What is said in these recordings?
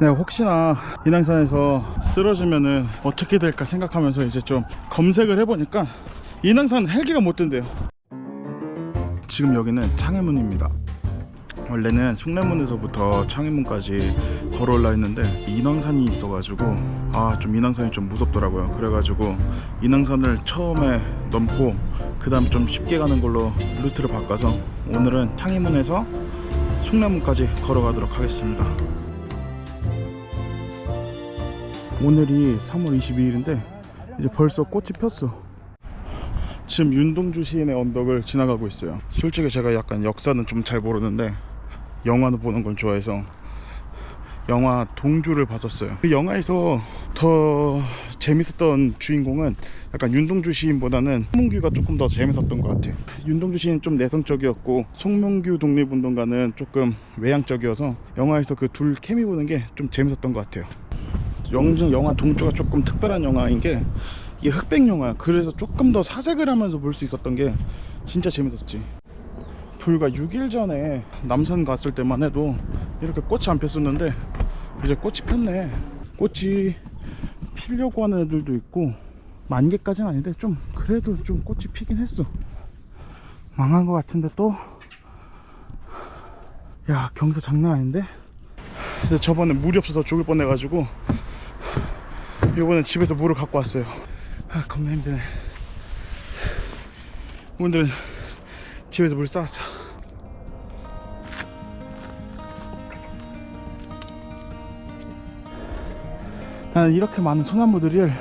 내가 혹시나 인왕산에서 쓰러지면은 어떻게 될까 생각하면서 이제 좀 검색을 해보니까 인왕산 헬기가 못 뜬대요. 지금 여기는 창해문입니다. 원래는 숭례문에서부터 창해문까지 걸어 올라 했는데 인왕산이 있어가지고 좀 인왕산이 좀 무섭더라고요. 그래가지고 인왕산을 처음에 넘고 그 다음 좀 쉽게 가는 걸로 루트를 바꿔서 오늘은 창해문에서 숭례문까지 걸어가도록 하겠습니다. 오늘이 3월 22일인데 이제 벌써 꽃이 폈어. 지금 윤동주 시인의 언덕을 지나가고 있어요. 솔직히 제가 약간 역사는 좀 잘 모르는데 영화는 보는 걸 좋아해서 영화 동주를 봤었어요. 그 영화에서 더 재밌었던 주인공은 약간 윤동주 시인보다는 송명규가 조금 더 재밌었던 것 같아요. 윤동주 시인은 좀 내성적이었고 송명규 독립운동가는 조금 외향적이어서 영화에서 그 둘 케미 보는 게 좀 재밌었던 것 같아요. 영화 동주가 조금 특별한 영화인 게 이게 흑백 영화야. 그래서 조금 더 사색을 하면서 볼 수 있었던 게 진짜 재밌었지. 불과 6일 전에 남산 갔을 때만 해도 이렇게 꽃이 안 폈었는데 이제 꽃이 폈네. 꽃이 피려고 하는 애들도 있고 만개까지는 아닌데 좀 그래도 좀 꽃이 피긴 했어. 망한 것 같은데 또. 야, 경사 장난 아닌데? 근데 저번에 물이 없어서 죽을 뻔해가지고 이번엔 집에서 물을 갖고 왔어요. 겁나 힘드네. 오늘은 집에서 물 싸왔어. 나는 이렇게 많은 소나무들을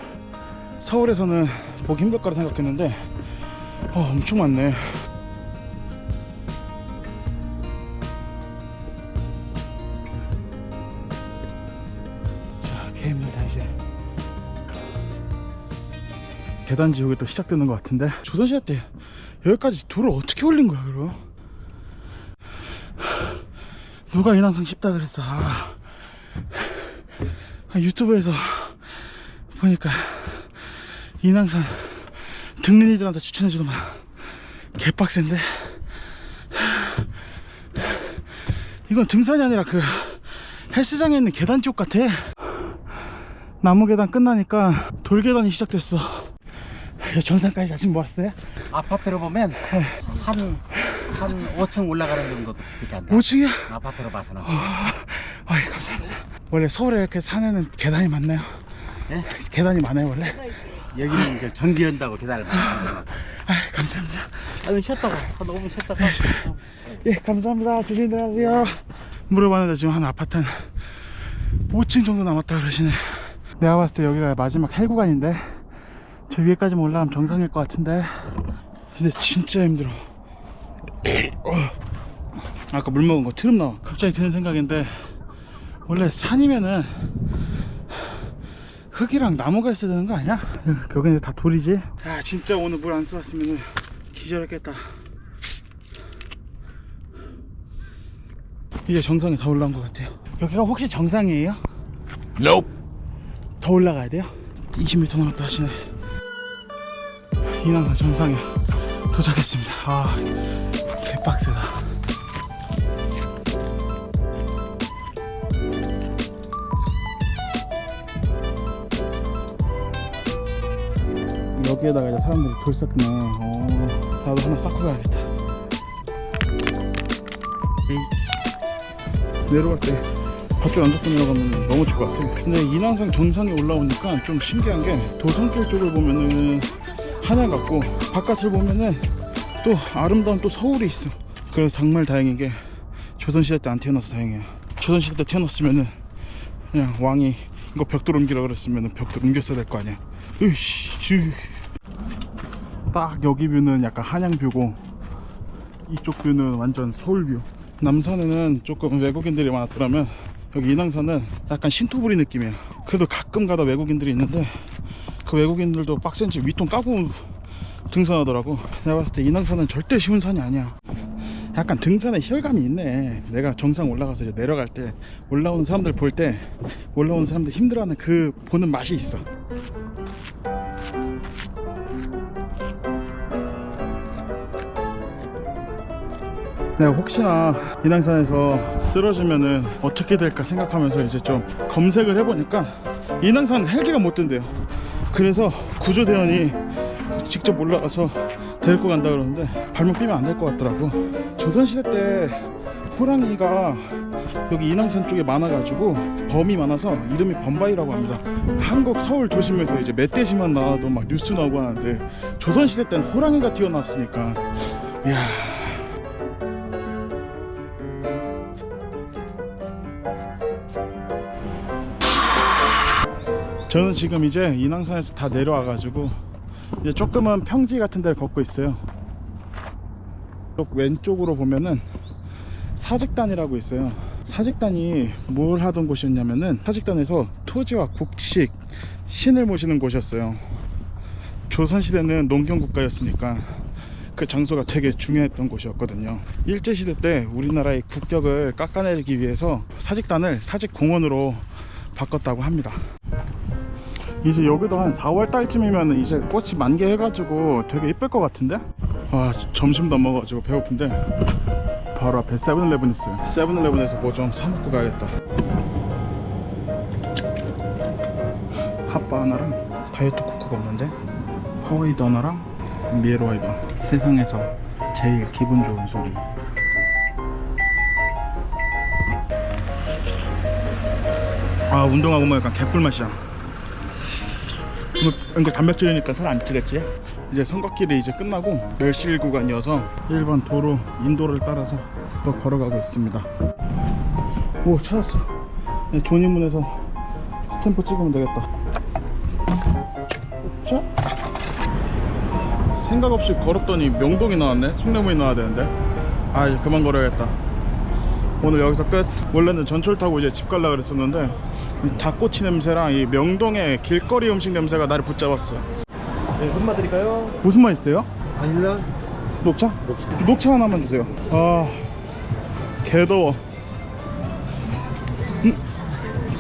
서울에서는 보기 힘들 거라 생각했는데 엄청 많네. 자, 개입니다. 이제 계단 지옥이 또 시작되는 것 같은데 조선시대 때 여기까지 돌을 어떻게 올린 거야 그럼? 누가 인왕산 쉽다 그랬어. 유튜브에서 보니까 인왕산 등린이들한테 추천해주더만 개빡센데. 이건 등산이 아니라 그 헬스장에 있는 계단 지옥 같아. 나무 계단 끝나니까 돌 계단이 시작됐어. 정상까지 아직 멀었어요? 아파트로 보면 한 5층 올라가는 정도밖에 안 돼. 5층이야? 아파트로 봐서는. 감사합니다. 원래 서울에 이렇게 산에는 계단이 많나요? 예? 계단이 많아요 원래? 여기는 이제 전기한다고 계단을 만들어. 감사합니다. 아니 쉬었다가 한 5분 쉬었다가. 예, 감사합니다. 조심히 들어가세요. 물어봤는데 지금 한 아파트 한 5층 정도 남았다 그러시네. 내가 봤을 때 여기가 마지막 헬구간인데 저 위에까지만 올라가면 정상일 것 같은데 근데 진짜 힘들어. 아까 물 먹은 거 트름 나와. 갑자기 드는 생각인데 원래 산이면은 흙이랑 나무가 있어야 되는 거 아니야? 여기는 다 돌이지. 진짜 오늘 물 안 쏘았으면 기절했겠다. 이제 정상에 다 올라온 것 같아요. 여기가 혹시 정상이에요? Nope. 더 올라가야 돼요? 20m 남았다 하시네. 인왕산 정상에 도착했습니다. 개빡세다. 여기에다가 이제 사람들이 돌 쌓네. 나도 하나 쌓고 가야겠다. 내려갈 때 밧줄 안 잡고 내려가면 넘어질 것 같아. 근데 인왕산 정상에 올라오니까 좀 신기한 게 도성길 쪽을 보면은 하늘 같고 바깥을 보면은 또 아름다운 또 서울이 있어. 그래서 정말 다행인 게 조선시대 때 안 태어나서 다행이야. 조선시대 때 태어났으면은 그냥 왕이 이거 벽돌 옮기라 그랬으면은 벽돌 옮겼어야 될 거 아니야. 으이씨. 딱 여기 뷰는 약간 한양 뷰고 이쪽 뷰는 완전 서울 뷰. 남산에는 조금 외국인들이 많았더라면 여기 인왕산은 약간 신토부리 느낌이야. 그래도 가끔 가다 외국인들이 있는데 그 외국인들도 빡센지 위통 까고 등산하더라고. 내가 봤을 때 인왕산은 절대 쉬운 산이 아니야. 약간 등산에 희열감이 있네. 내가 정상 올라가서 이제 내려갈 때 올라오는 사람들 볼 때 올라오는 사람들 힘들어하는 그 보는 맛이 있어. 내가 혹시나 인왕산에서 쓰러지면은 어떻게 될까 생각하면서 이제 좀 검색을 해보니까 인왕산 헬기가 못 뜬대요. 그래서 구조대원이 직접 올라가서 데리고 간다 그러는데 발목 삐면 안 될 것 같더라고. 조선시대 때 호랑이가 여기 인왕산 쪽에 많아가지고 범이 많아서 이름이 범바위라고 합니다. 한국 서울 도심에서 이제 멧돼지만 나와도 막 뉴스 나오고 하는데 조선시대 땐 호랑이가 튀어나왔으니까 이야. 저는 지금 이제 인왕산에서 다 내려와가지고 이제 조금은 평지 같은 데를 걷고 있어요. 왼쪽으로 보면은 사직단이라고 있어요. 사직단이 뭘 하던 곳이었냐면은 사직단에서 토지와 곡식, 신을 모시는 곳이었어요. 조선시대는 농경국가였으니까 그 장소가 되게 중요했던 곳이었거든요. 일제시대 때 우리나라의 국격을 깎아내리기 위해서 사직단을 사직공원으로 바꿨다고 합니다. 이제 여기도 한 4월 달쯤이면 이제 꽃이 만개해가지고 되게 이쁠 것 같은데? 아, 점심도 안 먹어가지고 배고픈데 바로 앞에 세븐일레븐 있어요. 세븐일레븐에서 뭐 좀 사 먹고 가야겠다. 핫바 하나랑 다이어트 코크가 없는데 파워에이드 하나랑 미에로와이바. 세상에서 제일 기분 좋은 소리. 아, 운동하고 뭐 약간 개꿀맛이야. 이거 단백질이니까 살 안 찌겠지? 이제 성곽길이 이제 끝나고 멸실 구간이어서 1번 도로 인도를 따라서 또 걸어가고 있습니다. 오, 찾았어. 존인문에서 스탬프 찍으면 되겠다. 자, 생각 없이 걸었더니 명동이 나왔네. 숭례문이 나와야 되는데 아, 이제 그만 걸어야겠다. 오늘 여기서 끝. 원래는 전철 타고 이제 집 가려고 그랬었는데 닭꼬치 냄새랑 이 명동의 길거리 음식 냄새가 나를 붙잡았어. 네, 한마 드릴까요? 무슨 맛 있어요? 바닐라? 녹차? 녹차 하나만 주세요. 아, 개더워.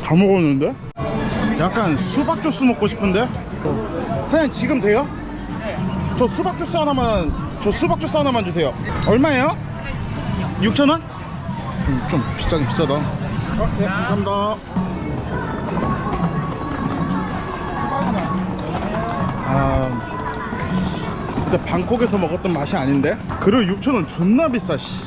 다 먹었는데? 약간 수박 주스 먹고 싶은데? 사장님 지금 돼요? 네. 저 수박 주스 하나만 주세요. 얼마예요? 6,000원? 좀 비싸긴 비싸다. 네, 감사합니다. 근데 방콕에서 먹었던 맛이 아닌데? 그리고 6,000원 존나 비싸 씨.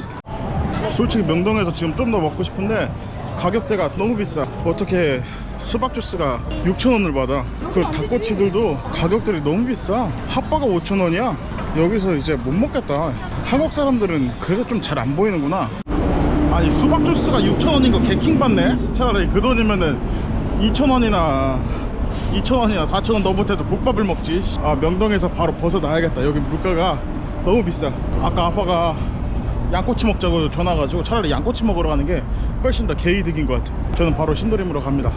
솔직히 명동에서 지금 좀 더 먹고 싶은데 가격대가 너무 비싸. 어떻게 수박 주스가 6,000원을 받아. 그리고 닭꼬치들도 가격들이 너무 비싸. 핫바가 5,000원이야 여기서 이제 못 먹겠다. 한국 사람들은 그래서 좀 잘 안 보이는구나. 아니, 수박 주스가 6,000원인 거 개킹 받네. 차라리 그 돈이면은 2,000원이나 4,000원 더 못해서 국밥을 먹지. 아, 명동에서 바로 벗어나야겠다. 여기 물가가 너무 비싸. 아까 아빠가 양꼬치 먹자고 전화 가지고 차라리 양꼬치 먹으러 가는 게 훨씬 더 개이득인 것 같아. 저는 바로 신도림으로 갑니다.